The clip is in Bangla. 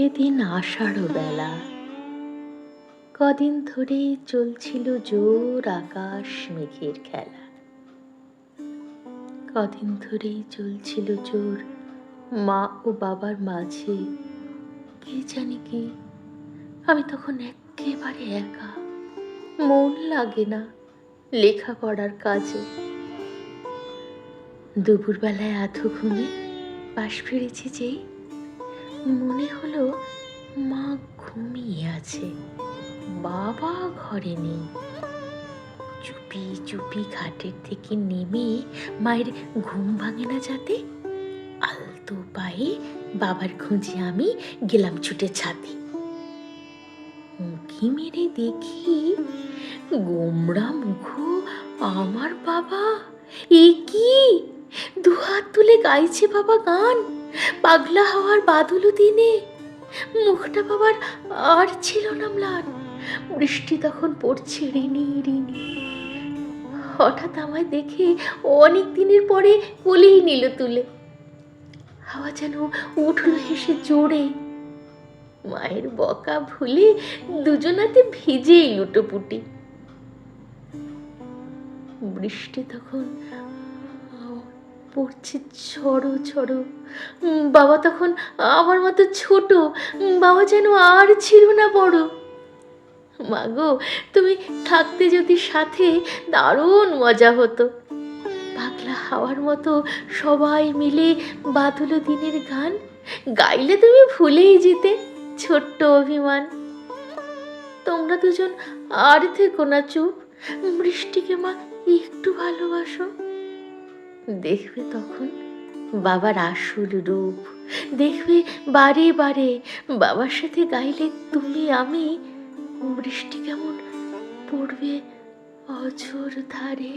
সেদিন আষাঢ় বেলা, কদিন ধরেই চলছিল জোর আকাশ মেঘের খেলা। কদিন ধরেই চলছিল জোর মা ও বাবার মাঝে কি জানি কি। আমি তখন একেবারে একা, মন লাগে না লেখাপড়ার কাজে। দুপুরবেলায় আধো ঘুমে পাশ ফিরেছি যেই, মনে হলো মা ঘুমিয়ে আছে, বাবা ঘরে নেই। চুপি চুপি খাটের থেকে নেমে, মায়ের ঘুম ভাঙে না যাতে, আলতো পায়ে বাবার খোঁজে আমি গেলাম ছুটে ছাদে। উঁকি মেরে দেখি গোমড়া মুখ আমার বাবা। এ কি, দুহাত তুলে গাইছে বাবা গান, পাগলা হওয়ার বাদুলো দিনে। মুখটা বাবার আর ছিল না ম্লান, বৃষ্টি তখন পড়ছে রিনি রিনি। হঠাৎ আমায় দেখে অনেক দিনের পরে কোলেই নিল তুলে। হাওয়া যেন উঠল হেসে জোরে, মায়ের বকা ভুলে দুজনাতে ভিজেই লুটোপুটি। বৃষ্টি তখন পড়ছে ঝড়ো ঝড়ো। বাবা তখন আমার মতো ছোট, বাবা যেন আর ছিল না বড়। মাগো, তুমি থাকতে যদি সাথে দারুণ মজা হতো। পাগলা হাওয়ার মতো সবাই মিলে বাদুলো দিনের গান গাইলে তুমি ভুলেই যেতে ছোট্ট অভিমান। তোমরা দুজন আর থেকো না চুপ, বৃষ্টিকে মা একটু ভালোবাসো। দেখবে তখন বাবার আসল রূপ, দেখবে বারে বারে বাবার সাথে গাইলে তুমি আমি, বৃষ্টি কেমন পড়বে অঝোর ধারে।